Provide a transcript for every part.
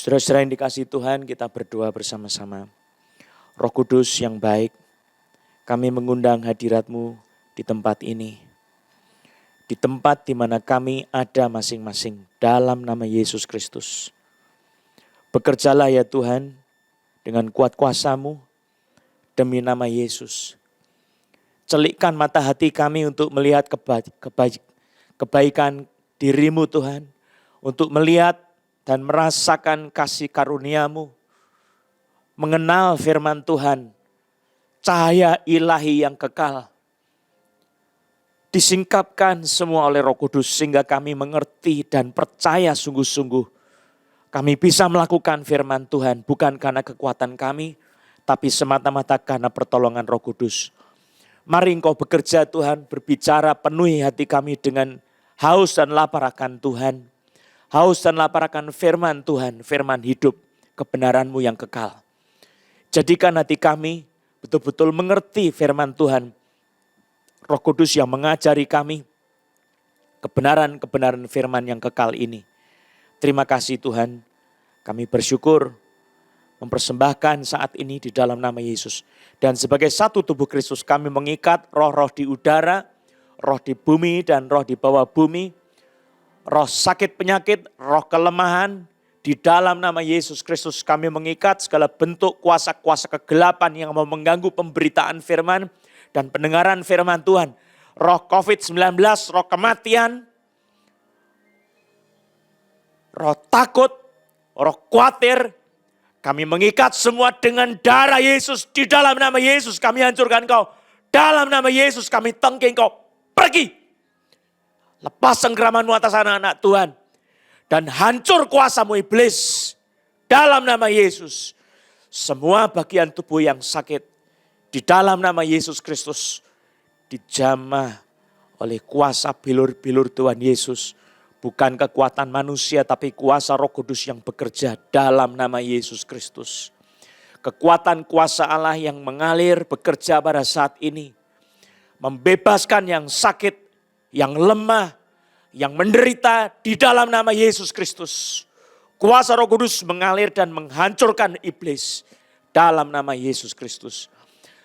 Saudara-saudara yang dikasihi Tuhan, kita berdoa bersama-sama. Roh Kudus yang baik, kami mengundang hadirat-Mu di tempat ini. Di tempat di mana kami ada masing-masing dalam nama Yesus Kristus. Bekerjalah ya Tuhan dengan kuat kuasa-Mu demi nama Yesus. Celikkan mata hati kami untuk melihat kebaikan diri-Mu Tuhan. Untuk melihat dan merasakan kasih karunia-Mu. Mengenal firman Tuhan. Cahaya ilahi yang kekal. Disingkapkan semua oleh Roh Kudus sehingga kami mengerti dan percaya sungguh-sungguh. Kami bisa melakukan firman Tuhan bukan karena kekuatan kami. Tapi semata-mata karena pertolongan Roh Kudus. Mari Engkau bekerja Tuhan, berbicara penuhi hati kami dengan haus dan lapar akan Tuhan. Haus dan lapar akan firman Tuhan, firman hidup, kebenaran-Mu yang kekal. Jadikan hati kami betul-betul mengerti firman Tuhan. Roh Kudus yang mengajari kami kebenaran-kebenaran firman yang kekal ini. Terima kasih Tuhan, kami bersyukur mempersembahkan saat ini di dalam nama Yesus. Dan sebagai satu tubuh Kristus kami mengikat roh-roh di udara, roh di bumi dan roh di bawah bumi. Roh sakit penyakit, roh kelemahan, di dalam nama Yesus Kristus kami mengikat segala bentuk kuasa-kuasa kegelapan yang mau mengganggu pemberitaan firman dan pendengaran firman Tuhan. Roh COVID-19, roh kematian, roh takut, roh khawatir, kami mengikat semua dengan darah Yesus. Di dalam nama Yesus kami hancurkan kau. Dalam nama Yesus kami tangking kau. Pergi. Lepas cengkeraman-Mu atas anak-anak Tuhan. Dan hancur kuasa-Mu iblis. Dalam nama Yesus. Semua bagian tubuh yang sakit. Di dalam nama Yesus Kristus. Dijamah oleh kuasa bilur-bilur Tuhan Yesus. Bukan kekuatan manusia tapi kuasa Roh Kudus yang bekerja dalam nama Yesus Kristus. Kekuatan kuasa Allah yang mengalir bekerja pada saat ini. Membebaskan yang sakit. Yang lemah, yang menderita di dalam nama Yesus Kristus. Kuasa Roh Kudus mengalir dan menghancurkan iblis dalam nama Yesus Kristus.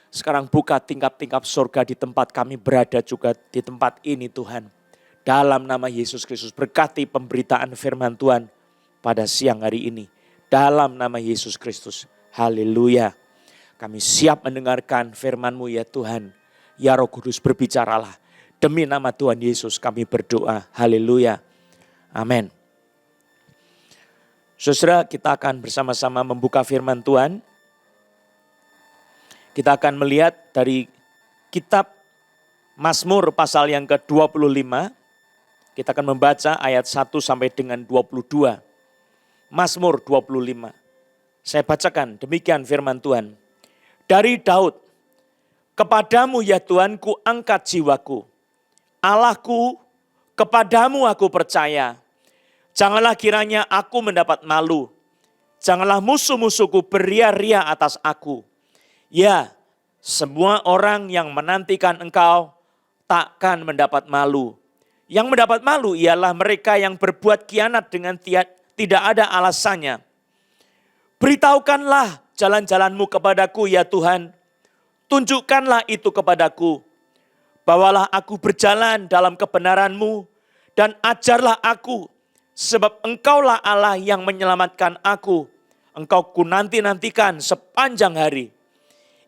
Sekarang buka tingkap-tingkap surga di tempat kami berada juga di tempat ini Tuhan. Dalam nama Yesus Kristus berkati pemberitaan firman Tuhan pada siang hari ini. Dalam nama Yesus Kristus. Haleluya. Kami siap mendengarkan firman-Mu ya Tuhan. Ya Roh Kudus berbicaralah. Demi nama Tuhan Yesus kami berdoa. Haleluya. Amin. Saudara, kita akan bersama-sama membuka firman Tuhan. Kita akan melihat dari kitab Mazmur pasal yang ke-25. Kita akan membaca ayat 1 sampai dengan 22. Mazmur 25. Saya bacakan demikian firman Tuhan. Dari Daud, kepadamu ya Tuhan ku angkat jiwaku. Allahku, kepadamu aku percaya. Janganlah kiranya aku mendapat malu. Janganlah musuh-musuhku beria-ria atas aku. Ya, semua orang yang menantikan engkau takkan mendapat malu. Yang mendapat malu ialah mereka yang berbuat khianat dengan tidak ada alasannya. Beritahukanlah jalan-jalan-Mu kepadaku ya Tuhan. Tunjukkanlah itu kepadaku. Bawalah aku berjalan dalam kebenaran-Mu dan ajarlah aku. Sebab Engkaulah Allah yang menyelamatkan aku. Engkau ku nanti-nantikan sepanjang hari.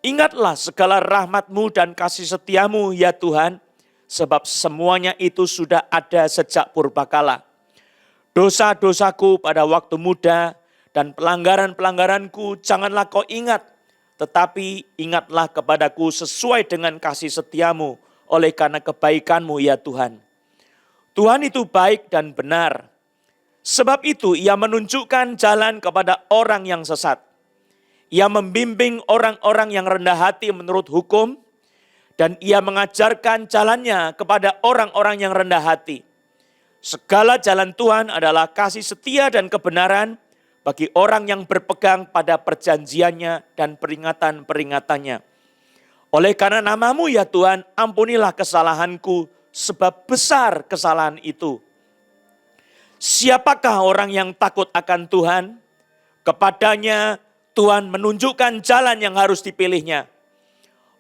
Ingatlah segala rahmat-Mu dan kasih setia-Mu ya Tuhan. Sebab semuanya itu sudah ada sejak purbakala. Dosa-dosaku pada waktu muda dan pelanggaran-pelanggaranku janganlah kau ingat. Tetapi ingatlah kepadaku sesuai dengan kasih setia-Mu. Oleh karena kebaikan-Mu ya Tuhan. Tuhan itu baik dan benar. Sebab itu ia menunjukkan jalan kepada orang yang sesat. Ia membimbing orang-orang yang rendah hati menurut hukum. Dan ia mengajarkan jalannya kepada orang-orang yang rendah hati. Segala jalan Tuhan adalah kasih setia dan kebenaran bagi orang yang berpegang pada perjanjiannya dan peringatan-peringatannya. Oleh karena nama-Mu ya Tuhan, ampunilah kesalahanku sebab besar kesalahan itu. Siapakah orang yang takut akan Tuhan? Kepadanya Tuhan menunjukkan jalan yang harus dipilihnya.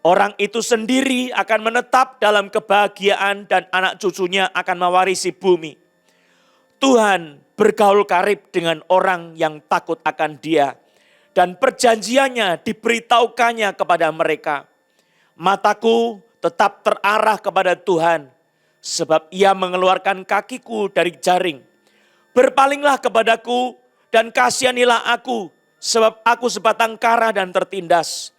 Orang itu sendiri akan menetap dalam kebahagiaan dan anak cucunya akan mewarisi bumi. Tuhan bergaul karib dengan orang yang takut akan Dia. Dan perjanjiannya diberitahukannya kepada mereka. Mataku tetap terarah kepada Tuhan, sebab Ia mengeluarkan kakiku dari jaring. Berpalinglah kepadaku dan kasihanilah aku, sebab aku sebatang kara dan tertindas.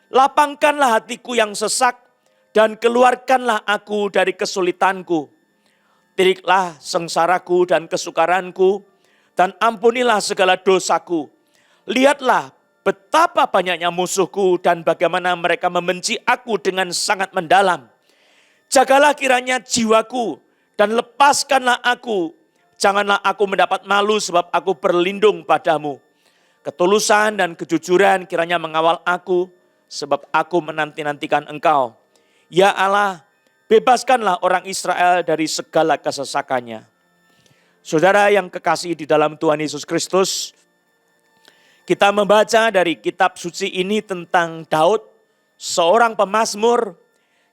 Lapangkanlah hatiku yang sesak dan keluarkanlah aku dari kesulitanku. Tiriklah sengsaraku dan kesukaranku dan ampunilah segala dosaku. Lihatlah betapa banyaknya musuhku dan bagaimana mereka membenci aku dengan sangat mendalam. Jagalah kiranya jiwaku dan lepaskanlah aku. Janganlah aku mendapat malu sebab aku berlindung padamu. Ketulusan dan kejujuran kiranya mengawal aku sebab aku menanti-nantikan Engkau. Ya Allah, bebaskanlah orang Israel dari segala kesesakannya. Saudara yang kekasih di dalam Tuhan Yesus Kristus, kita membaca dari kitab suci ini tentang Daud, seorang pemazmur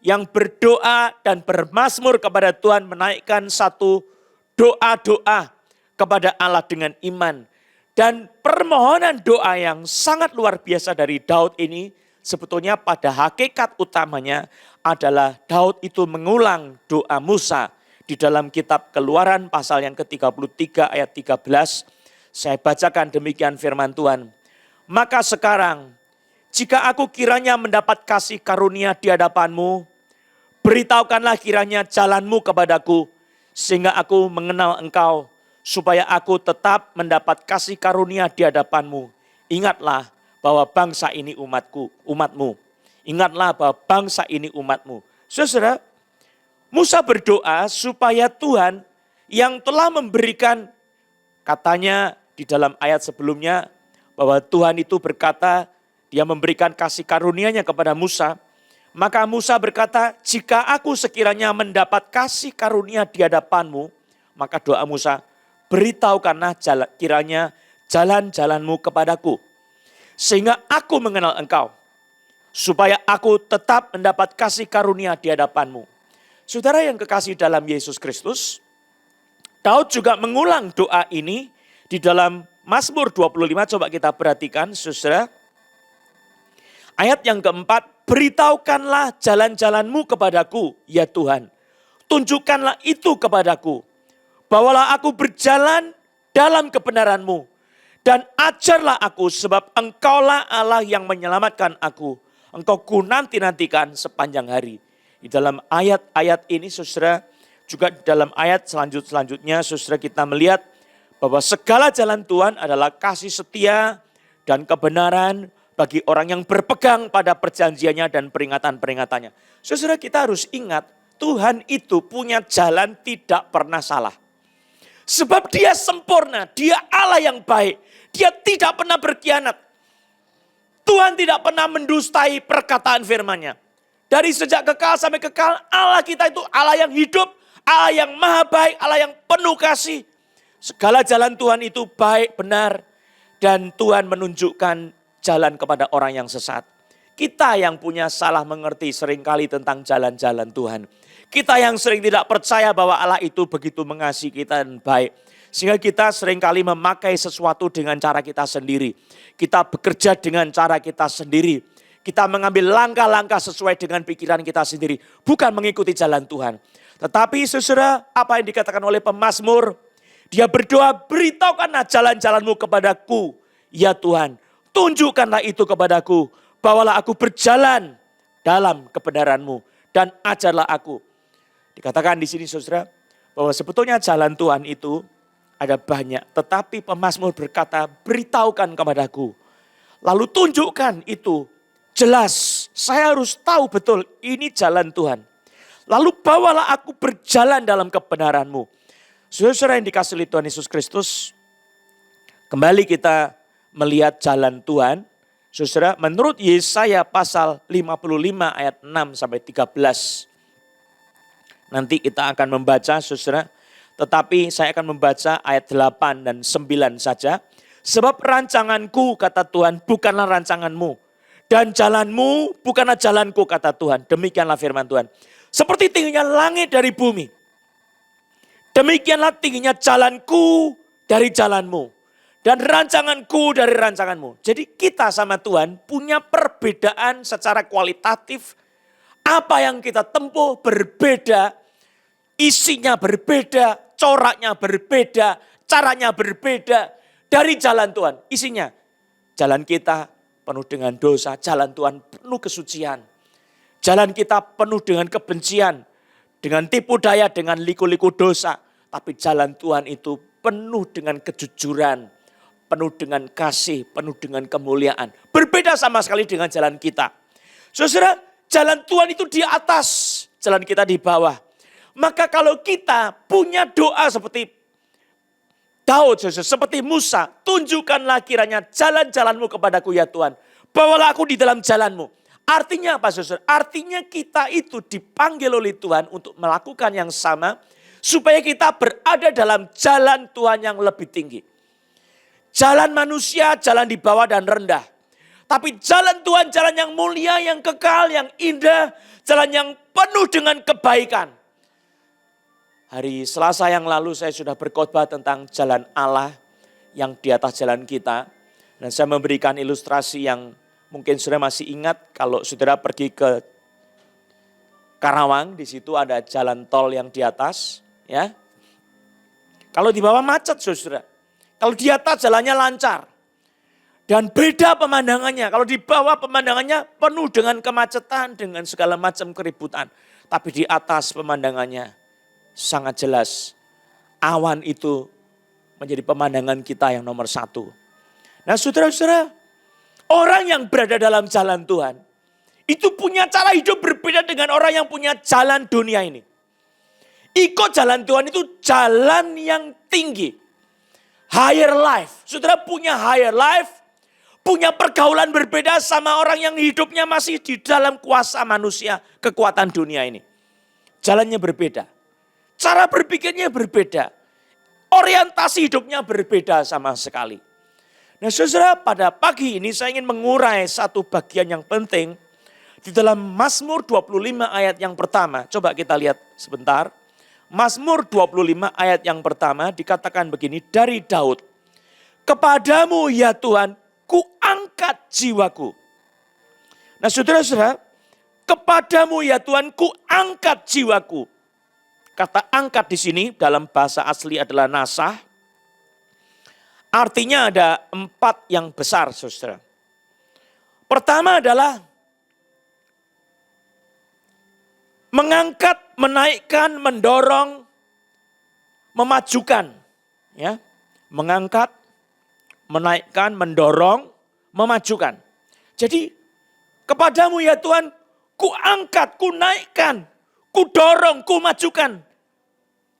yang berdoa dan bermazmur kepada Tuhan, menaikkan satu doa-doa kepada Allah dengan iman. Dan permohonan doa yang sangat luar biasa dari Daud ini, sebetulnya pada hakikat utamanya adalah Daud itu mengulang doa Musa di dalam kitab Keluaran pasal yang ke-33 ayat 13. Saya bacakan demikian firman Tuhan. Maka sekarang, jika aku kiranya mendapat kasih karunia di hadapanmu, beritahukanlah kiranya jalanmu kepadaku, sehingga aku mengenal Engkau, supaya aku tetap mendapat kasih karunia di hadapanmu. Ingatlah bahwa bangsa ini umatmu. Ingatlah bahwa bangsa ini umatmu. Saudara, Musa berdoa supaya Tuhan yang telah memberikan, katanya di dalam ayat sebelumnya, bahwa Tuhan itu berkata, Dia memberikan kasih karunia-Nya kepada Musa. Maka Musa berkata, jika aku sekiranya mendapat kasih karunia di hadapanmu, maka doa Musa, beritahukanlah kiranya jalan-jalanmu kepadaku, sehingga aku mengenal Engkau, supaya aku tetap mendapat kasih karunia di hadapanmu. Saudara yang kekasih dalam Yesus Kristus, Daud juga mengulang doa ini di dalam Mazmur 25, coba kita perhatikan saudara. Ayat yang keempat, beritahukanlah jalan-jalanmu kepadaku, ya Tuhan. Tunjukkanlah itu kepadaku. Bawalah aku berjalan dalam kebenaranmu. Dan ajarlah aku sebab Engkaulah Allah yang menyelamatkan aku. Engkau ku nanti-nantikan sepanjang hari. Di dalam ayat-ayat ini saudara, juga di dalam ayat selanjutnya saudara kita melihat bahwa segala jalan Tuhan adalah kasih setia dan kebenaran bagi orang yang berpegang pada perjanjiannya dan peringatan-peringatannya. Saudara, kita harus ingat, Tuhan itu punya jalan tidak pernah salah. Sebab Dia sempurna, Dia Allah yang baik. Dia tidak pernah berkhianat. Tuhan tidak pernah mendustai perkataan firman-Nya. Dari sejak kekal sampai kekal, Allah kita itu Allah yang hidup, Allah yang maha baik, Allah yang penuh kasih. Segala jalan Tuhan itu baik, benar. Dan Tuhan menunjukkan jalan kepada orang yang sesat. Kita yang punya salah mengerti seringkali tentang jalan-jalan Tuhan. Kita yang sering tidak percaya bahwa Allah itu begitu mengasihi kita dan baik. Sehingga kita seringkali memakai sesuatu dengan cara kita sendiri. Kita bekerja dengan cara kita sendiri. Kita mengambil langkah-langkah sesuai dengan pikiran kita sendiri. Bukan mengikuti jalan Tuhan. Tetapi saudara, apa yang dikatakan oleh pemazmur? Dia berdoa, beritahukanlah jalan-jalanmu kepadaku, ya Tuhan. Tunjukkanlah itu kepadaku, bawalah aku berjalan dalam kebenaran-Mu dan ajarlah aku. Dikatakan di sini saudara, bahwa sebetulnya jalan Tuhan itu ada banyak. Tetapi pemazmur berkata, beritahukan kepadaku. Lalu tunjukkan itu, jelas. Saya harus tahu betul ini jalan Tuhan. Lalu bawalah aku berjalan dalam kebenaran-Mu. Saudara yang dikasihi oleh Tuhan Yesus Kristus, kembali kita melihat jalan Tuhan. Saudara, menurut Yesaya pasal 55 ayat 6 sampai 13. Nanti kita akan membaca saudara, tetapi saya akan membaca ayat 8 dan 9 saja. Sebab rancanganku, kata Tuhan, bukanlah rancanganmu. Dan jalanmu bukanlah jalanku, kata Tuhan. Demikianlah firman Tuhan. Seperti tingginya langit dari bumi, demikianlah tingginya jalanku dari jalanmu. Dan rancanganku dari rancanganmu. Jadi kita sama Tuhan punya perbedaan secara kualitatif. Apa yang kita tempuh berbeda, isinya berbeda, coraknya berbeda, caranya berbeda dari jalan Tuhan. Isinya, jalan kita penuh dengan dosa, jalan Tuhan penuh kesucian. Jalan kita penuh dengan kebencian, dengan tipu daya, dengan liku-liku dosa. Tapi jalan Tuhan itu penuh dengan kejujuran, penuh dengan kasih, penuh dengan kemuliaan. Berbeda sama sekali dengan jalan kita. Saudara, jalan Tuhan itu di atas, jalan kita di bawah. Maka kalau kita punya doa seperti Daud, seperti Musa, tunjukkanlah kiranya jalan-jalanmu kepadaku ya Tuhan. Bawalah aku di dalam jalanmu. Artinya apa saudara? Artinya kita itu dipanggil oleh Tuhan untuk melakukan yang sama. Supaya kita berada dalam jalan Tuhan yang lebih tinggi. Jalan manusia, jalan di bawah dan rendah. Tapi jalan Tuhan, jalan yang mulia, yang kekal, yang indah. Jalan yang penuh dengan kebaikan. Hari Selasa yang lalu saya sudah berkhotbah tentang jalan Allah yang di atas jalan kita. Dan saya memberikan ilustrasi yang mungkin saudara masih ingat. Kalau saudara pergi ke Karawang, di situ ada jalan tol yang di atas. Ya. Kalau di bawah macet saudara. Kalau di atas jalannya lancar. Dan beda pemandangannya. Kalau di bawah pemandangannya penuh dengan kemacetan, dengan segala macam keributan. Tapi di atas pemandangannya sangat jelas. Awan itu menjadi pemandangan kita yang nomor satu. Nah saudara-saudara, orang yang berada dalam jalan Tuhan, itu punya cara hidup berbeda dengan orang yang punya jalan dunia ini. Ikut jalan Tuhan itu jalan yang tinggi. Higher life. Saudara punya higher life. Punya pergaulan berbeda sama orang yang hidupnya masih di dalam kuasa manusia, kekuatan dunia ini. Jalannya berbeda. Cara berpikirnya berbeda. Orientasi hidupnya berbeda sama sekali. Nah saudara, pada pagi ini saya ingin mengurai satu bagian yang penting. Di dalam Mazmur 25 ayat yang pertama. Coba kita lihat sebentar. Mazmur 25 ayat yang pertama dikatakan begini, dari Daud. Kepadamu ya Tuhan, ku angkat jiwaku. Nah saudara-saudara, kepadamu ya Tuhan ku angkat jiwaku. Kata angkat di sini dalam bahasa asli adalah nasah. Artinya ada 4 yang besar saudara. Pertama adalah mengangkat, menaikkan, mendorong, memajukan. Ya, mengangkat, menaikkan, mendorong, memajukan. Jadi kepadamu ya Tuhan, ku angkat, ku naikkan, ku dorong, ku majukan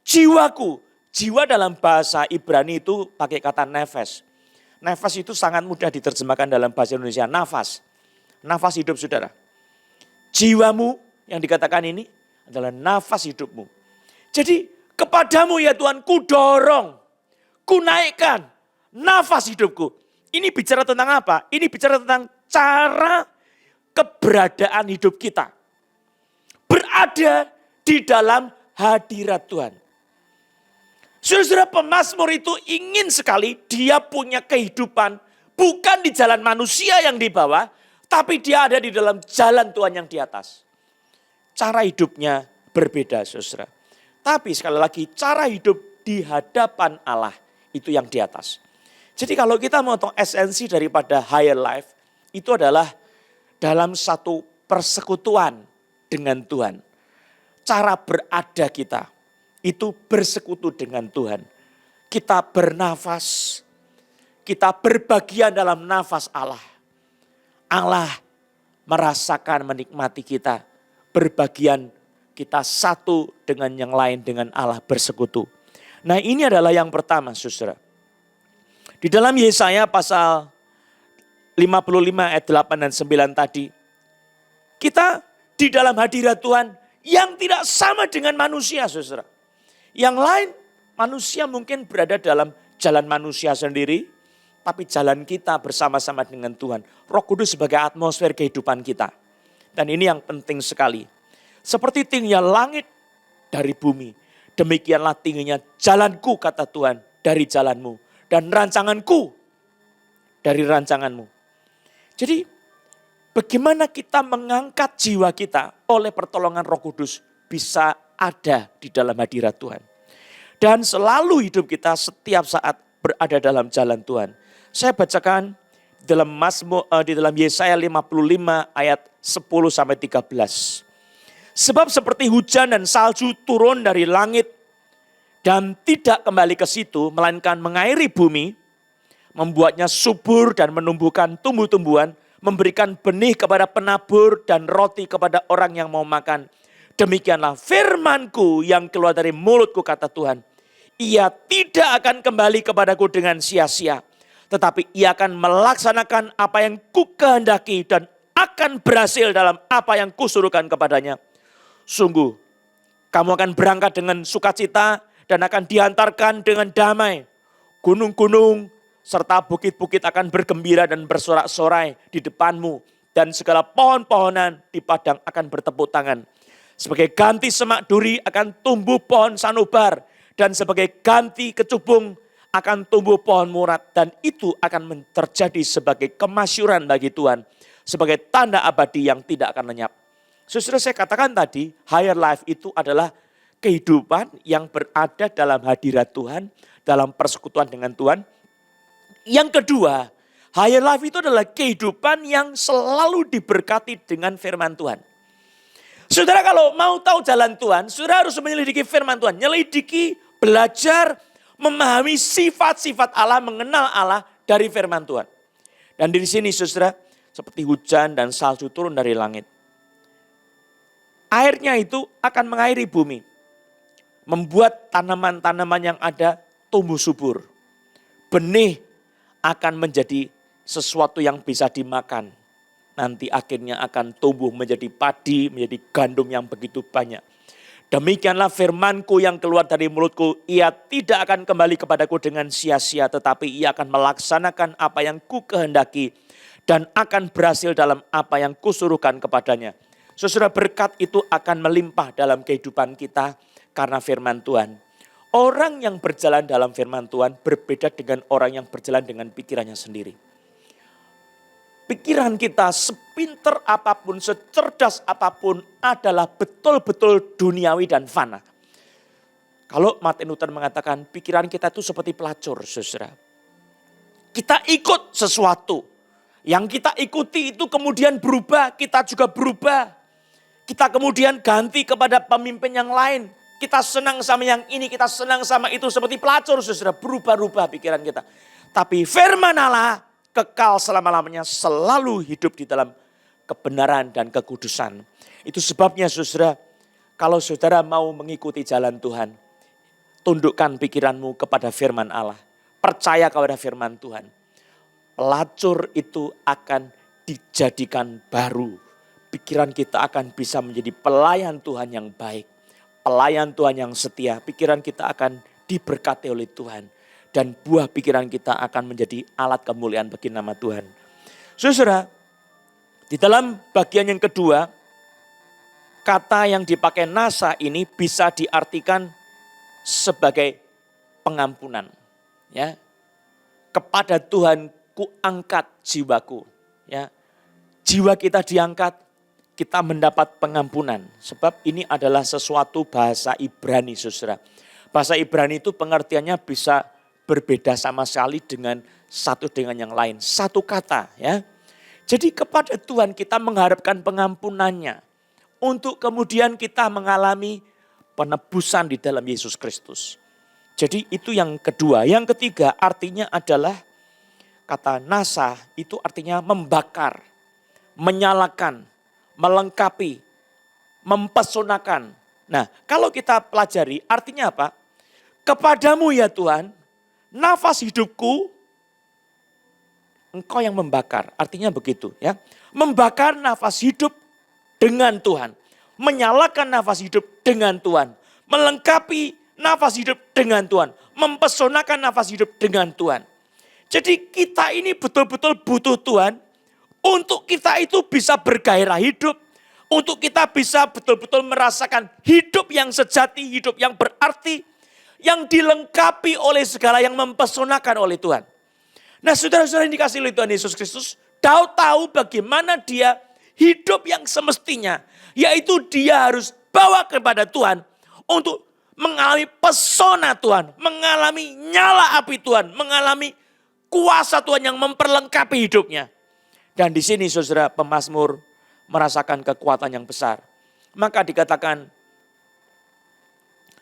jiwaku. Jiwa dalam bahasa Ibrani itu pakai kata nefes. Nefes itu sangat mudah diterjemahkan dalam bahasa Indonesia, nafas. Nafas hidup saudara. Jiwamu yang dikatakan ini adalah nafas hidupmu. Jadi kepadamu ya Tuhan, ku dorong, ku naikkan nafas hidupku. Ini bicara tentang apa? Ini bicara tentang cara keberadaan hidup kita. Berada di dalam hadirat Tuhan. Saudara, pemazmur itu ingin sekali dia punya kehidupan bukan di jalan manusia yang di bawah, tapi dia ada di dalam jalan Tuhan yang di atas. Cara hidupnya berbeda saudara. Tapi sekali lagi cara hidup di hadapan Allah itu yang di atas. Jadi kalau kita mau tahu esensi daripada higher life, itu adalah dalam satu persekutuan dengan Tuhan. Cara berada kita, itu bersekutu dengan Tuhan. Kita bernafas, kita berbagian dalam nafas Allah. Allah merasakan, menikmati kita, berbagian kita satu dengan yang lain, dengan Allah bersekutu. Nah ini adalah yang pertama saudara. Di dalam Yesaya pasal 55 ayat 8 dan 9 tadi. Kita di dalam hadirat Tuhan yang tidak sama dengan manusia saudara. Yang lain manusia mungkin berada dalam jalan manusia sendiri. tapi jalan kita bersama-sama dengan Tuhan. Roh Kudus sebagai atmosfer kehidupan kita. Dan ini yang penting sekali. Seperti tingginya langit dari bumi, demikianlah tingginya jalanku, kata Tuhan, dari jalanmu. Dan rancanganku dari rancanganmu. Jadi bagaimana kita mengangkat jiwa kita oleh pertolongan Roh Kudus bisa ada di dalam hadirat Tuhan. Dan selalu hidup kita setiap saat berada dalam jalan Tuhan. Saya bacakan di dalam Yesaya 55 ayat 10 sampai 13. Sebab seperti hujan dan salju turun dari langit dan tidak kembali ke situ, melainkan mengairi bumi, membuatnya subur dan menumbuhkan tumbuh-tumbuhan, memberikan benih kepada penabur dan roti kepada orang yang mau makan. Demikianlah firmanku yang keluar dari mulutku, kata Tuhan. Ia tidak akan kembali kepadaku dengan sia-sia, tetapi ia akan melaksanakan apa yang ku kehendaki dan akan berhasil dalam apa yang kusuruhkan kepadanya. Sungguh, kamu akan berangkat dengan sukacita dan akan diantarkan dengan damai. Gunung-gunung serta bukit-bukit akan bergembira dan bersorak-sorai di depanmu. Dan segala pohon-pohonan di padang akan bertepuk tangan. Sebagai ganti semak duri akan tumbuh pohon sanubar. Dan sebagai ganti kecubung akan tumbuh pohon murat. Dan itu akan terjadi sebagai kemasyuran bagi Tuhan. Sebagai tanda abadi yang tidak akan lenyap. Saudara, saya katakan tadi, higher life itu adalah kehidupan yang berada dalam hadirat Tuhan. Dalam persekutuan dengan Tuhan. Yang kedua, higher life itu adalah kehidupan yang selalu diberkati dengan firman Tuhan. Saudara, kalau mau tahu jalan Tuhan, saudara harus menyelidiki firman Tuhan. Menyelidiki, belajar, memahami sifat-sifat Allah, mengenal Allah dari firman Tuhan. Dan di sini saudara, seperti hujan dan salju turun dari langit. Airnya itu akan mengairi bumi. Membuat tanaman-tanaman yang ada tumbuh subur. Benih akan menjadi sesuatu yang bisa dimakan. Nanti akhirnya akan tumbuh menjadi padi, menjadi gandum yang begitu banyak. Demikianlah firmanku yang keluar dari mulutku. Ia tidak akan kembali kepadaku dengan sia-sia, tetapi ia akan melaksanakan apa yang ku kehendaki. Dan akan berhasil dalam apa yang kusuruhkan kepadanya. Saudara, berkat itu akan melimpah dalam kehidupan kita karena firman Tuhan. Orang yang berjalan dalam firman Tuhan berbeda dengan orang yang berjalan dengan pikirannya sendiri. Pikiran kita sepinter apapun, secerdas apapun adalah betul-betul duniawi dan fana. Kalau Martin Luther mengatakan pikiran kita itu seperti pelacur, saudara. Kita ikut sesuatu. Yang kita ikuti itu kemudian berubah, kita juga berubah. Kita kemudian ganti kepada pemimpin yang lain. Kita senang sama yang ini, kita senang sama itu. Seperti pelacur, saudara, berubah-ubah pikiran kita. Tapi firman Allah kekal selama-lamanya, selalu hidup di dalam kebenaran dan kekudusan. Itu sebabnya saudara, kalau saudara mau mengikuti jalan Tuhan, tundukkan pikiranmu kepada firman Allah. Percaya kepada firman Tuhan. Pelacur itu akan dijadikan baru. Pikiran kita akan bisa menjadi pelayan Tuhan yang baik. Pelayan Tuhan yang setia. Pikiran kita akan diberkati oleh Tuhan. Dan buah pikiran kita akan menjadi alat kemuliaan bagi nama Tuhan. Saudara, di dalam bagian yang kedua, kata yang dipakai nasa ini bisa diartikan sebagai pengampunan. Ya, kepada Tuhan ku angkat jiwaku. Ya, jiwa kita diangkat, kita mendapat pengampunan. Sebab ini adalah sesuatu bahasa Ibrani, saudara. Bahasa Ibrani itu pengertiannya bisa berbeda sama sekali dengan satu dengan yang lain. Satu kata, ya. Jadi kepada Tuhan kita mengharapkan pengampunannya. Untuk kemudian kita mengalami penebusan di dalam Yesus Kristus. Jadi itu yang kedua. Yang ketiga artinya adalah kata nasa itu artinya membakar, menyalakan, melengkapi, mempesonakan. Nah, kalau kita pelajari artinya apa? Kepadamu ya Tuhan, nafas hidupku, engkau yang membakar. Artinya begitu ya. Membakar nafas hidup dengan Tuhan. Menyalakan nafas hidup dengan Tuhan. Melengkapi nafas hidup dengan Tuhan. Mempesonakan nafas hidup dengan Tuhan. Jadi kita ini betul-betul butuh Tuhan untuk kita itu bisa bergairah hidup. Untuk kita bisa betul-betul merasakan hidup yang sejati, hidup yang berarti. Yang dilengkapi oleh segala yang mempesonakan oleh Tuhan. Nah saudara-saudara yang dikasihi oleh Tuhan Yesus Kristus, Daud tahu bagaimana dia hidup yang semestinya. Yaitu dia harus bawa kepada Tuhan untuk mengalami pesona Tuhan. Mengalami nyala api Tuhan. Mengalami kuasa Tuhan yang memperlengkapi hidupnya. Dan di sini saudara pemazmur merasakan kekuatan yang besar. Maka dikatakan,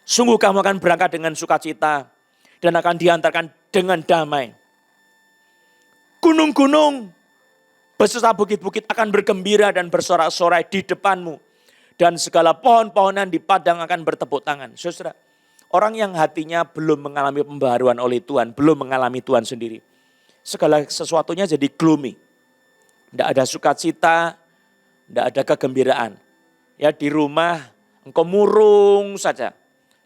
sungguh kamu akan berangkat dengan sukacita dan akan diantarkan dengan damai. Gunung-gunung beserta bukit-bukit akan bergembira dan bersorak-sorai di depanmu. Dan segala pohon-pohonan di padang akan bertepuk tangan. Saudara, orang yang hatinya belum mengalami pembaharuan oleh Tuhan, belum mengalami Tuhan sendiri. Segala sesuatunya jadi gloomy. Tidak ada sukacita, tidak ada kegembiraan. Ya di rumah engkau murung saja.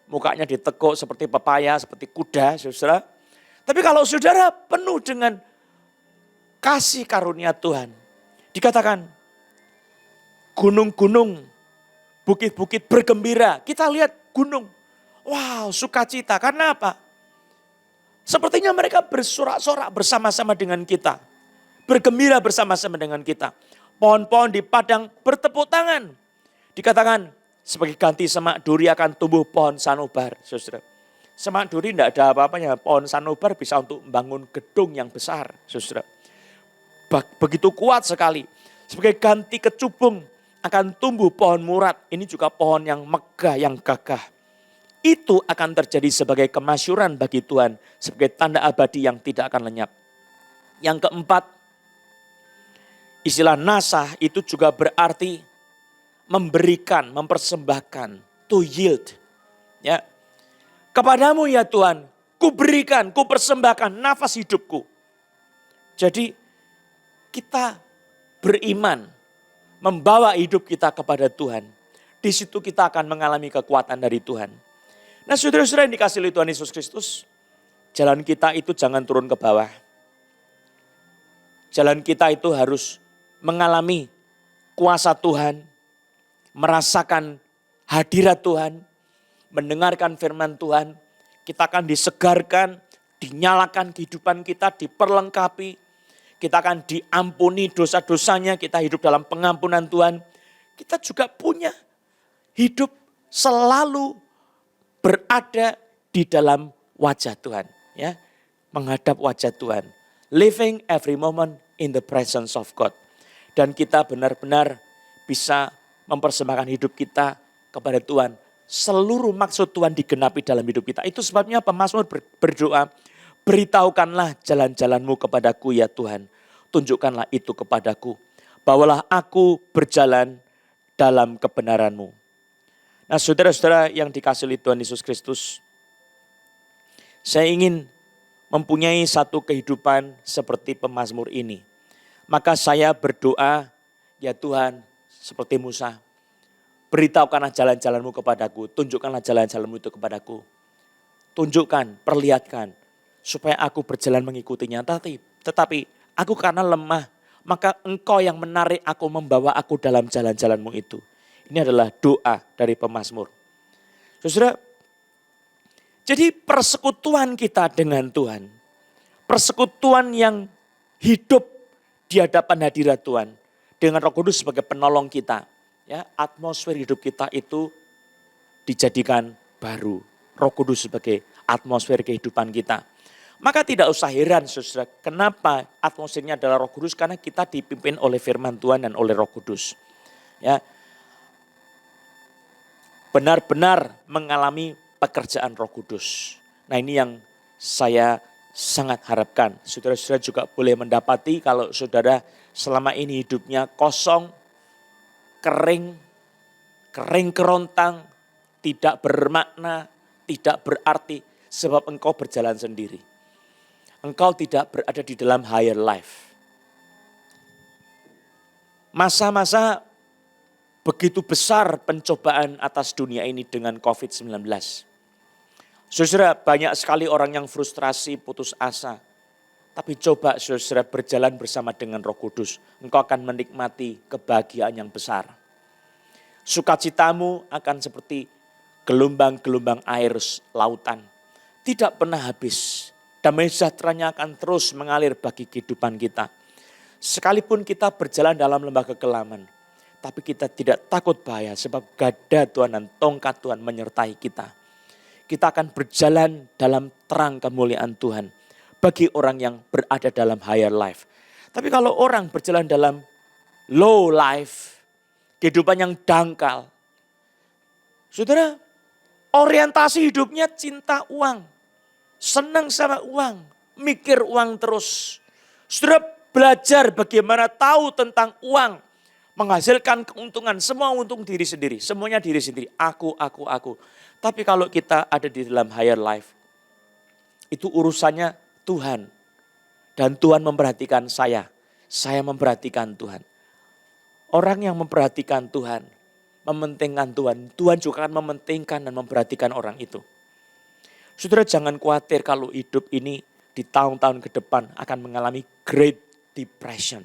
Mukanya ditekuk seperti pepaya, seperti kuda, saudara. Tapi kalau saudara penuh dengan kasih karunia Tuhan. Dikatakan gunung-gunung, bukit-bukit bergembira. Kita lihat gunung. Wow, sukacita. Karena apa? Sepertinya mereka bersorak-sorak bersama-sama dengan kita. Bergembira bersama-sama dengan kita. Pohon-pohon di padang bertepuk tangan. Dikatakan sebagai ganti semak duri akan tumbuh pohon sanobar, saudara. Semak duri tidak ada apa-apanya. Pohon sanobar bisa untuk membangun gedung yang besar, saudara. Begitu kuat sekali. Sebagai ganti kecubung akan tumbuh pohon murat. Ini juga pohon yang megah, yang gagah. Itu akan terjadi sebagai kemasyuran bagi Tuhan. Sebagai tanda abadi yang tidak akan lenyap. Yang keempat, istilah nasah itu juga berarti memberikan, mempersembahkan, to yield. Ya. Kepadamu ya Tuhan, ku berikan, ku persembahkan nafas hidupku. Jadi kita beriman, membawa hidup kita kepada Tuhan. Di situ kita akan mengalami kekuatan dari Tuhan. Nah saudara-saudara yang dikasihi oleh Tuhan Yesus Kristus, jalan kita itu jangan turun ke bawah. Jalan kita itu harus mengalami kuasa Tuhan, merasakan hadirat Tuhan, mendengarkan firman Tuhan, kita akan disegarkan, dinyalakan kehidupan kita, diperlengkapi, kita akan diampuni dosa-dosanya, kita hidup dalam pengampunan Tuhan. Kita juga punya hidup selalu berada di dalam wajah Tuhan, ya, menghadap wajah Tuhan, living every moment in the presence of God. Dan kita benar-benar bisa mempersembahkan hidup kita kepada Tuhan. Seluruh maksud Tuhan digenapi dalam hidup kita. Itu sebabnya pemazmur berdoa, beritahukanlah jalan-jalanmu kepadaku ya Tuhan. Tunjukkanlah itu kepadaku. Bawalah aku berjalan dalam kebenaran-Mu. Nah saudara-saudara yang dikasihi oleh Tuhan Yesus Kristus, saya ingin mempunyai satu kehidupan seperti pemazmur ini. Maka saya berdoa, ya Tuhan, seperti Musa, beritahukanlah jalan-jalanmu kepadaku, tunjukkanlah jalan-jalanmu itu kepadaku. Tunjukkan, perlihatkan, supaya aku berjalan mengikutinya. Tetapi aku karena lemah, maka engkau yang menarik aku, membawa aku dalam jalan-jalanmu itu. Ini adalah doa dari pemazmur. Saudara, jadi persekutuan kita dengan Tuhan, persekutuan yang hidup di hadapan hadirat Tuhan, dengan Roh Kudus sebagai penolong kita, ya, atmosfer hidup kita itu dijadikan baru. Roh Kudus sebagai atmosfer kehidupan kita. Maka tidak usah heran saudara, kenapa atmosfernya adalah Roh Kudus, karena kita dipimpin oleh firman Tuhan dan oleh Roh Kudus. Ya. Benar-benar mengalami pekerjaan Roh Kudus. Nah, ini yang saya sangat harapkan. Saudara-saudara juga boleh mendapati kalau saudara selama ini hidupnya kosong, kering kerontang, tidak bermakna, tidak berarti, sebab engkau berjalan sendiri. Engkau tidak berada di dalam higher life. Masa-masa begitu besar pencobaan atas dunia ini dengan COVID-19. Saudara, banyak sekali orang yang frustrasi, putus asa. Tapi coba saudara berjalan bersama dengan Roh Kudus. Engkau akan menikmati kebahagiaan yang besar. Sukacitamu akan seperti gelombang-gelombang air lautan. Tidak pernah habis. Damai sejahteranya akan terus mengalir bagi kehidupan kita. Sekalipun kita berjalan dalam lembah kekelaman. Tapi kita tidak takut bahaya sebab gada Tuhan dan tongkat Tuhan menyertai kita. Kita akan berjalan dalam terang kemuliaan Tuhan. Bagi orang yang berada dalam higher life. Tapi kalau orang berjalan dalam low life, kehidupan yang dangkal. Saudara, orientasi hidupnya cinta uang. Senang sama uang, mikir uang terus. Saudara belajar bagaimana tahu tentang uang. Menghasilkan keuntungan, semua untung diri sendiri. Semuanya diri sendiri, aku. Tapi kalau kita ada di dalam higher life, itu urusannya Tuhan. Dan Tuhan memperhatikan saya memperhatikan Tuhan. Orang yang memperhatikan Tuhan, mementingkan Tuhan, Tuhan juga akan mementingkan dan memperhatikan orang itu. Saudara jangan khawatir kalau hidup ini di tahun-tahun ke depan akan mengalami Great Depression.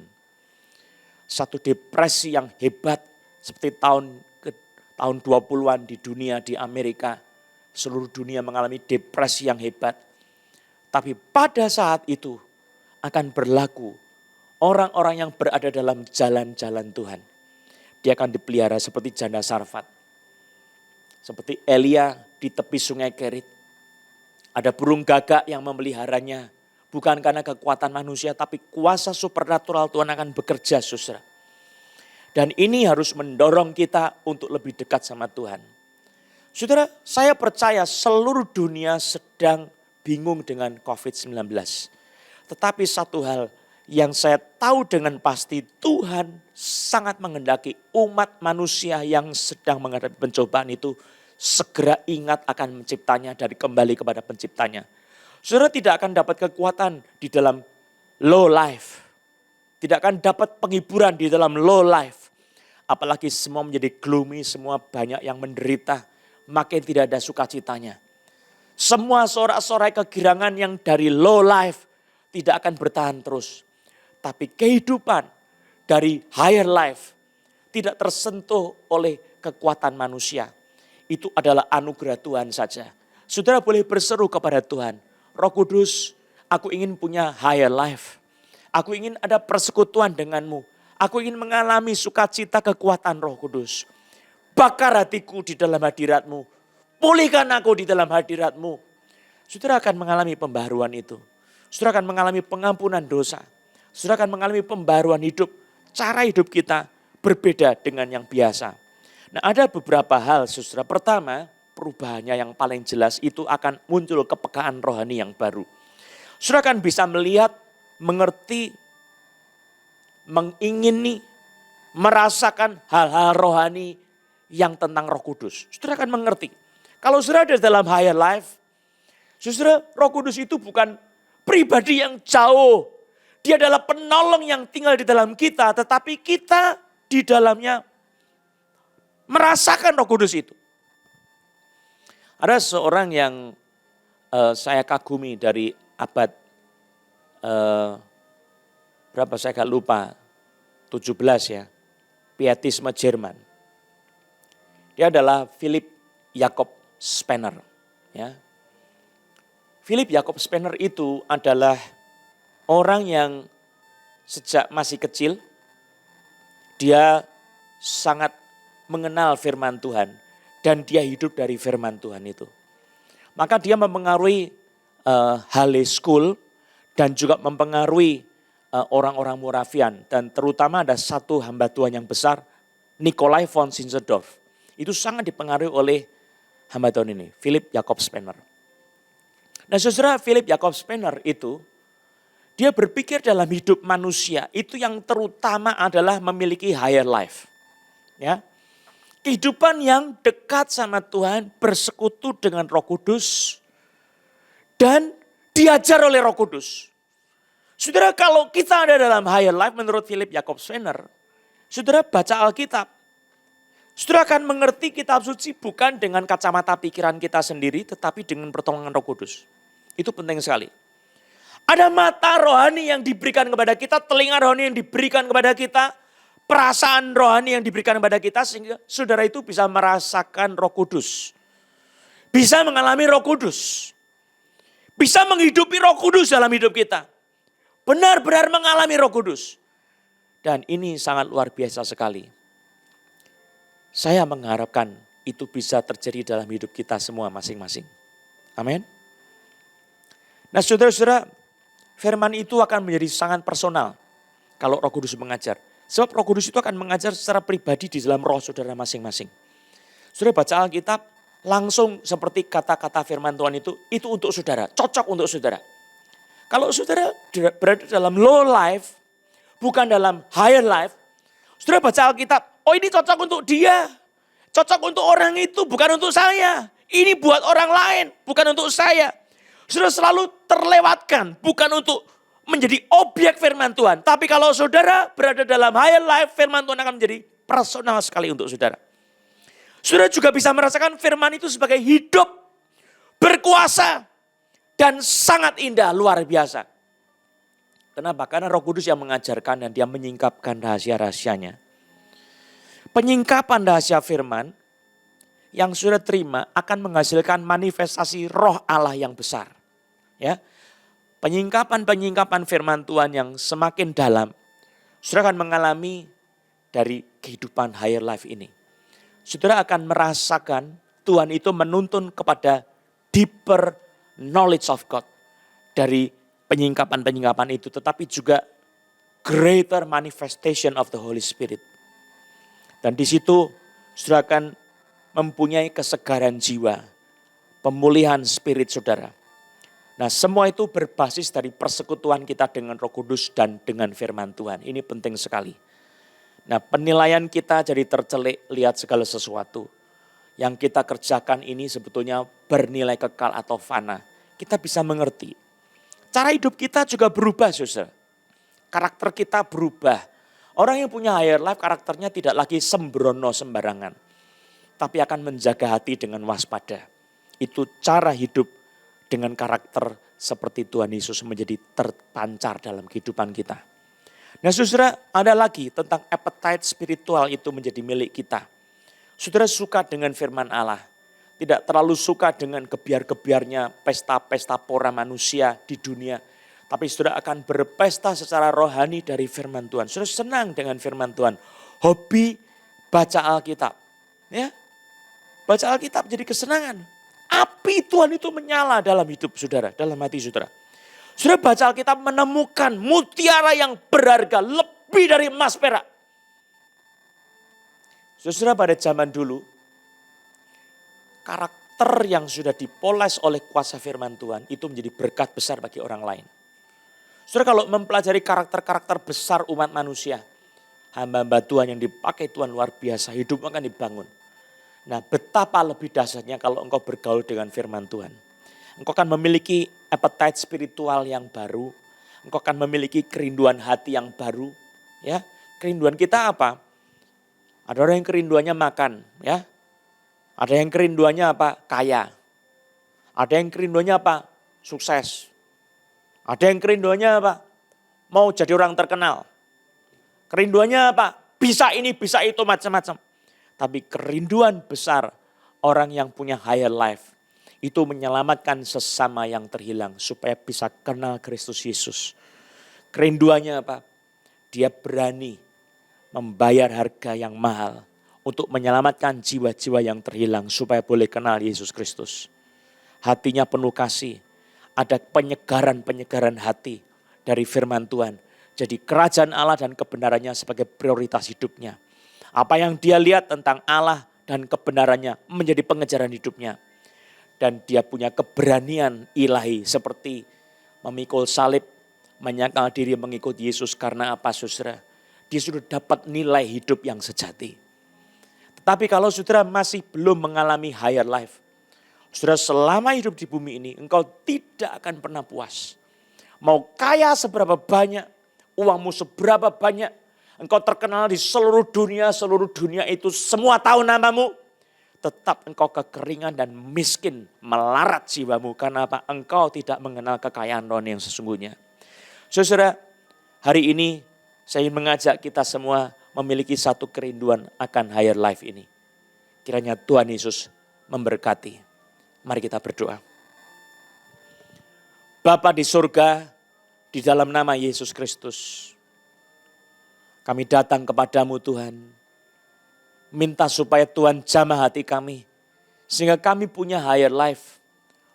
Satu depresi yang hebat seperti tahun 20-an di dunia, di Amerika. Seluruh dunia mengalami depresi yang hebat. Tapi pada saat itu akan berlaku orang-orang yang berada dalam jalan-jalan Tuhan. Dia akan dipelihara seperti janda Sarfat. Seperti Elia di tepi sungai Kerit. Ada burung gagak yang memeliharanya. Bukan karena kekuatan manusia tapi kuasa supernatural Tuhan akan bekerja saudara. Dan ini harus mendorong kita untuk lebih dekat sama Tuhan. Saudara, saya percaya seluruh dunia sedang bingung dengan COVID-19. Tetapi satu hal yang saya tahu dengan pasti, Tuhan sangat menghendaki umat manusia yang sedang menghadapi pencobaan itu segera ingat akan menciptanya dari kembali kepada penciptanya. Saudara tidak akan dapat kekuatan di dalam low life. Tidak akan dapat penghiburan di dalam low life. Apalagi semua menjadi gloomy, semua banyak yang menderita. Makin tidak ada sukacitanya. Semua sorak-sorai kegirangan yang dari low life tidak akan bertahan terus. Tapi kehidupan dari higher life tidak tersentuh oleh kekuatan manusia. Itu adalah anugerah Tuhan saja. Saudara boleh berseru kepada Tuhan. Roh Kudus, aku ingin punya higher life. Aku ingin ada persekutuan denganmu. Aku ingin mengalami sukacita kekuatan Roh Kudus. Bakar hatiku di dalam hadirat-Mu. Pulihkan aku di dalam hadirat-Mu. Saudara akan mengalami pembaharuan itu. Saudara akan mengalami pengampunan dosa. Saudara akan mengalami pembaharuan hidup. Cara hidup kita berbeda dengan yang biasa. Nah ada beberapa hal saudara. Pertama, perubahannya yang paling jelas itu akan muncul kepekaan rohani yang baru. Saudara akan bisa melihat, mengerti, mengingini, merasakan hal-hal rohani yang tentang Roh Kudus. Saudara akan mengerti. Kalau saudara ada dalam higher life, saudara Roh Kudus itu bukan pribadi yang jauh. Dia adalah penolong yang tinggal di dalam kita, tetapi kita di dalamnya merasakan Roh Kudus itu. Ada seorang yang saya kagumi dari abad berapa saya gak lupa, 17 ya, Pietisme Jerman. Dia adalah Philip Jakob Spener. Ya. Philip Jakob Spener itu adalah orang yang sejak masih kecil, dia sangat mengenal firman Tuhan. Dan dia hidup dari firman Tuhan itu. Maka dia mempengaruhi Halle School dan juga mempengaruhi orang-orang Moravian. Dan terutama ada satu hamba Tuhan yang besar, Nikolai von Zinzendorf. Itu sangat dipengaruhi oleh hamba Tuhan ini, Philip Jakob Spener. Nah saudara, Philip Jakob Spener itu, dia berpikir dalam hidup manusia, itu yang terutama adalah memiliki higher life. Ya, kehidupan yang dekat sama Tuhan, bersekutu dengan Roh Kudus, dan diajar oleh Roh Kudus. Saudara, kalau kita ada dalam higher life menurut Philip Jakob Spener, saudara baca Alkitab. Saudara akan mengerti kitab suci bukan dengan kacamata pikiran kita sendiri, tetapi dengan pertolongan Roh Kudus. Itu penting sekali. Ada mata rohani yang diberikan kepada kita, telinga rohani yang diberikan kepada kita, perasaan rohani yang diberikan kepada kita, sehingga saudara itu bisa merasakan Roh Kudus. Bisa mengalami Roh Kudus. Bisa menghidupi Roh Kudus dalam hidup kita. Benar-benar mengalami Roh Kudus. Dan ini sangat luar biasa sekali. Saya mengharapkan itu bisa terjadi dalam hidup kita semua masing-masing. Amin. Nah saudara-saudara, firman itu akan menjadi sangat personal kalau Roh Kudus mengajar. Sebab Roh Kudus itu akan mengajar secara pribadi di dalam roh saudara masing-masing. Saudara baca Alkitab, langsung seperti kata-kata firman Tuhan itu untuk saudara, cocok untuk saudara. Kalau saudara berada dalam low life, bukan dalam higher life, saudara baca Alkitab, oh ini cocok untuk dia, cocok untuk orang itu, bukan untuk saya. Ini buat orang lain, bukan untuk saya. Saudara selalu terlewatkan, bukan untuk menjadi objek firman Tuhan. Tapi kalau saudara berada dalam higher life, firman Tuhan akan menjadi personal sekali untuk saudara. Saudara juga bisa merasakan firman itu sebagai hidup, berkuasa, dan sangat indah, luar biasa. Kenapa? Karena Roh Kudus yang mengajarkan dan dia menyingkapkan rahasia-rahasianya. Penyingkapan rahasia firman yang saudara terima akan menghasilkan manifestasi roh Allah yang besar. Ya, penyingkapan firman Tuhan yang semakin dalam, saudara akan mengalami dari kehidupan higher life ini. Saudara akan merasakan Tuhan itu menuntun kepada deeper knowledge of God. Dari penyingkapan itu, tetapi juga greater manifestation of the Holy Spirit. Dan di situ saudara akan mempunyai kesegaran jiwa, pemulihan spirit saudara. Nah semua itu berbasis dari persekutuan kita dengan Roh Kudus dan dengan firman Tuhan. Ini penting sekali. Nah penilaian kita jadi tercelik lihat segala sesuatu. Yang kita kerjakan ini sebetulnya bernilai kekal atau fana. Kita bisa mengerti. Cara hidup kita juga berubah saudara. Karakter kita berubah. Orang yang punya higher life karakternya tidak lagi sembrono sembarangan. Tapi akan menjaga hati dengan waspada. Itu cara hidup dengan karakter seperti Tuhan Yesus menjadi terpancar dalam kehidupan kita. Nah saudara, ada lagi tentang appetite spiritual itu menjadi milik kita. Saudara suka dengan firman Allah. Tidak terlalu suka dengan gebiar-gebiarnya pesta-pesta pora manusia di dunia. Tapi saudara akan berpesta secara rohani dari firman Tuhan. Saudara senang dengan firman Tuhan. Hobi baca Alkitab. Ya, baca Alkitab jadi kesenangan. Api Tuhan itu menyala dalam hidup saudara, dalam hati saudara. Saudara baca Alkitab menemukan mutiara yang berharga lebih dari emas perak. Saudara pada zaman dulu, karakter yang sudah dipoles oleh kuasa firman Tuhan itu menjadi berkat besar bagi orang lain. Saudara kalau mempelajari karakter-karakter besar umat manusia, hamba-hamba Tuhan yang dipakai Tuhan luar biasa, hidup akan dibangun. Nah betapa lebih dahsyatnya kalau engkau bergaul dengan firman Tuhan. Engkau akan memiliki appetite spiritual yang baru. Engkau akan memiliki kerinduan hati yang baru. Ya, kerinduan kita apa? Ada orang yang kerinduannya makan. Ya, ada yang kerinduannya apa? Kaya. Ada yang kerinduannya apa? Sukses. Ada yang kerinduannya apa? Mau jadi orang terkenal. Kerinduannya apa? Bisa ini, bisa itu, macam-macam. Tapi kerinduan besar orang yang punya higher life. Itu menyelamatkan sesama yang terhilang supaya bisa kenal Kristus Yesus. Kerinduannya apa? Dia berani membayar harga yang mahal untuk menyelamatkan jiwa-jiwa yang terhilang supaya boleh kenal Yesus Kristus. Hatinya penuh kasih. Ada penyegaran-penyegaran hati dari firman Tuhan. Jadi kerajaan Allah dan kebenarannya sebagai prioritas hidupnya. Apa yang dia lihat tentang Allah dan kebenarannya menjadi pengejaran hidupnya. Dan dia punya keberanian ilahi seperti memikul salib, menyangkal diri mengikut Yesus karena apa saudara? Dia sudah dapat nilai hidup yang sejati. Tetapi kalau saudara masih belum mengalami higher life, saudara selama hidup di bumi ini engkau tidak akan pernah puas. Mau kaya seberapa banyak, uangmu seberapa banyak, engkau terkenal di seluruh dunia itu semua tahu namamu. tetap engkau kekeringan dan miskin, melarat jiwamu. Karena apa? Engkau tidak mengenal kekayaan rohani yang sesungguhnya. Saudara, hari ini saya ingin mengajak kita semua memiliki satu kerinduan akan higher life ini. Kiranya Tuhan Yesus memberkati. Mari kita berdoa. Bapa di surga, di dalam nama Yesus Kristus, kami datang kepadamu Tuhan. Minta supaya Tuhan jamah hati kami. Sehingga kami punya higher life.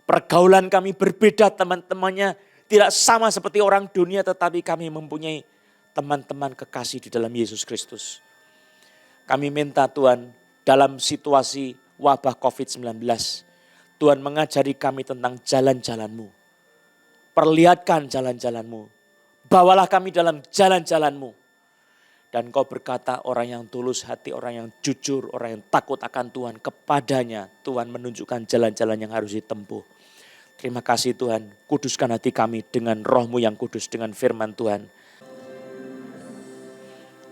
Pergaulan kami berbeda teman-temannya. Tidak sama seperti orang dunia, tetapi kami mempunyai teman-teman kekasih di dalam Yesus Kristus. Kami minta Tuhan dalam situasi wabah COVID-19. Tuhan mengajari kami tentang jalan-jalan-Mu. Perlihatkan jalan-jalan-Mu. Bawalah kami dalam jalan-jalan-Mu. Dan Kau berkata orang yang tulus hati, orang yang jujur, orang yang takut akan Tuhan. Kepadanya Tuhan menunjukkan jalan-jalan yang harus ditempuh. Terima kasih Tuhan, kuduskan hati kami dengan roh-Mu yang kudus, dengan firman Tuhan.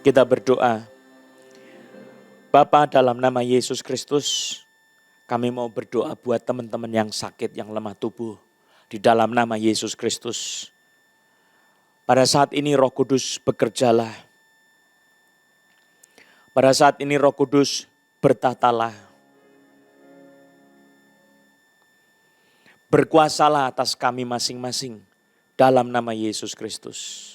Kita berdoa. Bapa, dalam nama Yesus Kristus, kami mau berdoa buat teman-teman yang sakit, yang lemah tubuh. Di dalam nama Yesus Kristus. Pada saat ini Roh Kudus bekerjalah. Pada saat ini Roh Kudus bertatalah. Berkuasalah atas kami masing-masing dalam nama Yesus Kristus.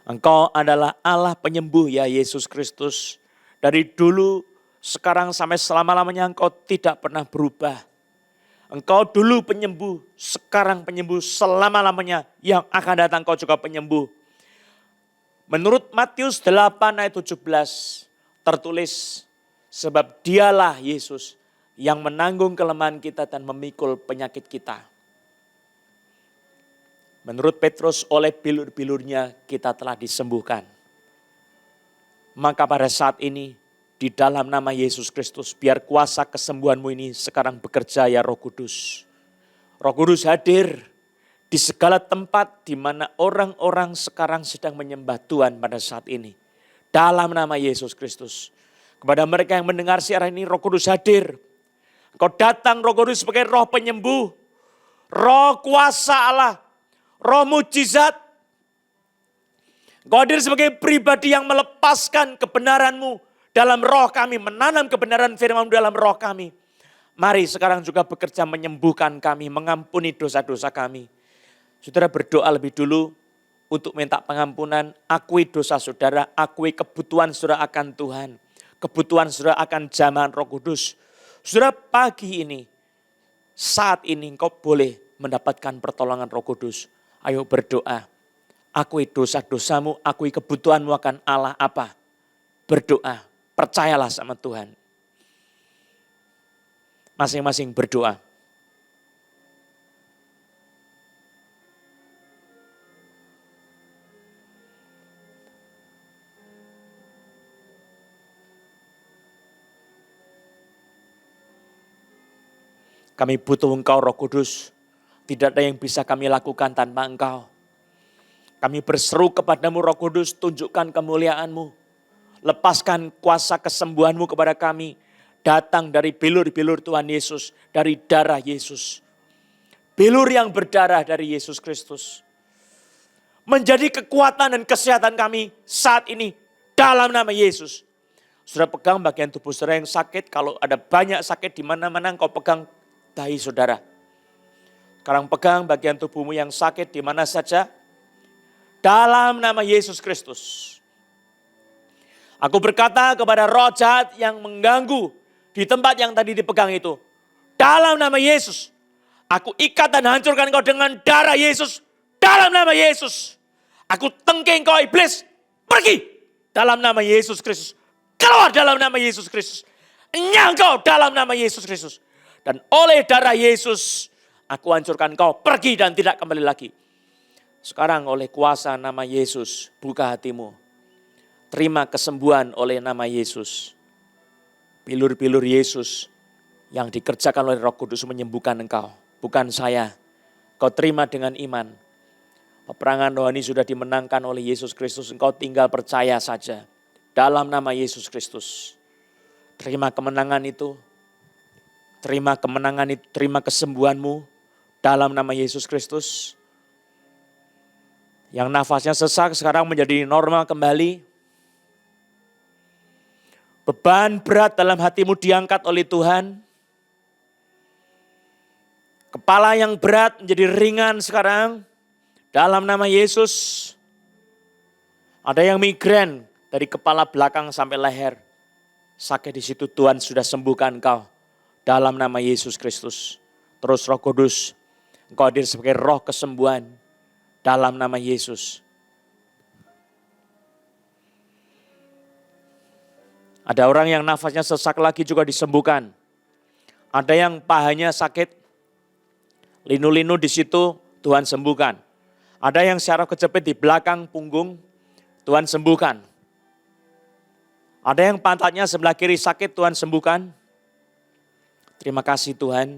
Engkau adalah Allah penyembuh ya Yesus Kristus. Dari dulu, sekarang sampai selama-lamanya Engkau tidak pernah berubah. Engkau dulu penyembuh, sekarang penyembuh, selama-lamanya yang akan datang Engkau juga penyembuh. Menurut Matius 8 ayat 17 tertulis, sebab dialah Yesus yang menanggung kelemahan kita dan memikul penyakit kita. Menurut Petrus, oleh bilur-bilurnya kita telah disembuhkan. Maka pada saat ini, di dalam nama Yesus Kristus, biar kuasa kesembuhan-Mu ini sekarang bekerja ya Roh Kudus. Roh Kudus hadir di segala tempat di mana orang-orang sekarang sedang menyembah Tuhan pada saat ini. Dalam nama Yesus Kristus. Kepada mereka yang mendengar siaran ini, Roh Kudus hadir. Engkau datang Roh Kudus sebagai roh penyembuh. Roh kuasa Allah. Roh mujizat. Engkau hadir sebagai pribadi yang melepaskan kebenaran-Mu dalam roh kami. Menanam kebenaran firman-Mu dalam roh kami. Mari sekarang juga bekerja menyembuhkan kami. Mengampuni dosa-dosa kami. Saudara berdoa lebih dulu. Untuk minta pengampunan, akui dosa saudara, akui kebutuhan saudara akan Tuhan. Kebutuhan saudara akan jamahan Roh Kudus. Saudara pagi ini, saat ini engkau boleh mendapatkan pertolongan Roh Kudus. Ayo berdoa, akui dosa-dosamu, akui kebutuhanmu akan Allah apa? Berdoa, percayalah sama Tuhan. Masing-masing berdoa. Kami butuh Engkau Roh Kudus. Tidak ada yang bisa kami lakukan tanpa Engkau. Kami berseru kepadamu Roh Kudus, tunjukkan kemuliaan-Mu. Lepaskan kuasa kesembuhan-Mu kepada kami. Datang dari bilur-bilur Tuhan Yesus, dari darah Yesus. Bilur yang berdarah dari Yesus Kristus. Menjadi kekuatan dan kesehatan kami saat ini dalam nama Yesus. Saudara pegang bagian tubuh saudara yang sakit, kalau ada banyak sakit di mana-mana Engkau pegang dahi saudara. Sekarang pegang bagian tubuhmu yang sakit di mana saja. Dalam nama Yesus Kristus. Aku berkata kepada roh jahat yang mengganggu di tempat yang tadi dipegang itu. Dalam nama Yesus. Aku ikat dan hancurkan kau dengan darah Yesus. Dalam nama Yesus. Aku tengking kau iblis. Pergi. Dalam nama Yesus Kristus. Keluar dalam nama Yesus Kristus. Enyah kau dalam nama Yesus Kristus. Dan oleh darah Yesus, aku hancurkan kau, pergi dan tidak kembali lagi. Sekarang oleh kuasa nama Yesus, buka hatimu. Terima kesembuhan oleh nama Yesus. Bilur-bilur Yesus yang dikerjakan oleh Roh Kudus menyembuhkan engkau. Bukan saya. Kau terima dengan iman. Peperangan rohani sudah dimenangkan oleh Yesus Kristus. Engkau tinggal percaya saja. Dalam nama Yesus Kristus. Terima kemenangan itu. Terima kemenangan itu, terima kesembuhanmu dalam nama Yesus Kristus. Yang nafasnya sesak sekarang menjadi normal kembali. Beban berat dalam hatimu diangkat oleh Tuhan. Kepala yang berat menjadi ringan sekarang dalam nama Yesus. Ada yang migrain dari kepala belakang sampai leher. Sakit di situ, Tuhan sudah sembuhkan engkau dalam nama Yesus Kristus. Terus Roh Kudus, engkau hadir sebagai roh kesembuhan dalam nama Yesus. Ada orang yang nafasnya sesak lagi juga disembuhkan. Ada yang pahanya sakit, linu-linu di situ Tuhan sembuhkan. Ada yang syaraf kejepit di belakang punggung, Tuhan sembuhkan. Ada yang pantatnya sebelah kiri sakit, Tuhan sembuhkan. Terima kasih Tuhan,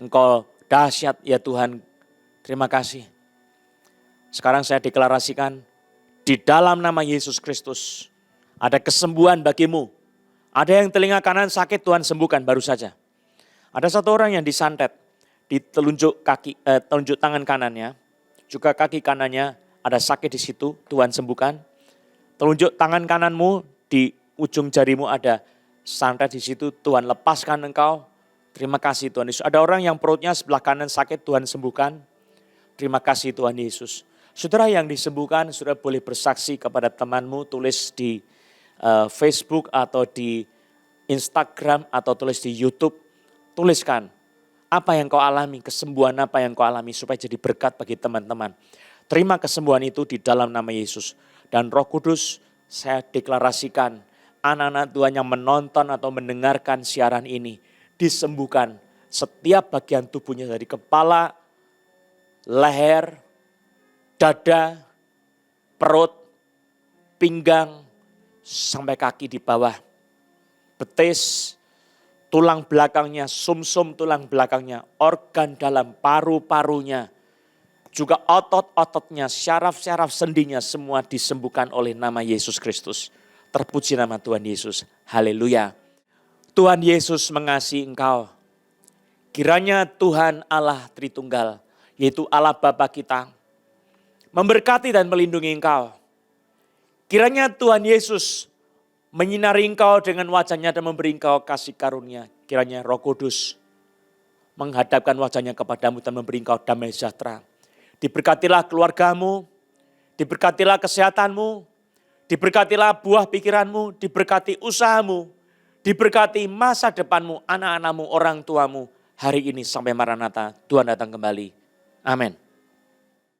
Engkau dahsyat ya Tuhan, terima kasih. Sekarang saya deklarasikan, di dalam nama Yesus Kristus, ada kesembuhan bagimu. Ada yang telinga kanan sakit, Tuhan sembuhkan baru saja. Ada satu orang yang disantet di telunjuk tangan kanannya, juga kaki kanannya ada sakit di situ, Tuhan sembuhkan. Telunjuk tangan kananmu di ujung jarimu ada santet di situ, Tuhan lepaskan engkau. Terima kasih Tuhan Yesus. Ada orang yang perutnya sebelah kanan sakit, Tuhan sembuhkan. Terima kasih Tuhan Yesus. Saudara yang disembuhkan, saudara boleh bersaksi kepada temanmu, tulis di Facebook atau di Instagram atau tulis di YouTube. Tuliskan apa yang kau alami, kesembuhan apa yang kau alami supaya jadi berkat bagi teman-teman. Terima kesembuhan itu di dalam nama Yesus. Dan Roh Kudus, saya deklarasikan anak-anak Tuhan yang menonton atau mendengarkan siaran ini disembuhkan setiap bagian tubuhnya dari kepala, leher, dada, perut, pinggang, sampai kaki di bawah. Betis, tulang belakangnya, sumsum tulang belakangnya, organ dalam paru-parunya, juga otot-ototnya, syaraf-syaraf sendinya semua disembuhkan oleh nama Yesus Kristus. Terpuji nama Tuhan Yesus. Haleluya. Tuhan Yesus mengasihi engkau. Kiranya Tuhan Allah Tritunggal, yaitu Allah Bapa kita, memberkati dan melindungi engkau. Kiranya Tuhan Yesus menyinari engkau dengan wajahnya dan memberi engkau kasih karunia. Kiranya Roh Kudus menghadapkan wajahnya kepadamu dan memberi engkau damai sejahtera. Diberkatilah keluargamu, diberkatilah kesehatanmu, diberkatilah buah pikiranmu, diberkati usahamu, diberkati masa depanmu, anak-anakmu, orang tuamu. Hari ini sampai Maranatha, Tuhan datang kembali. Amin.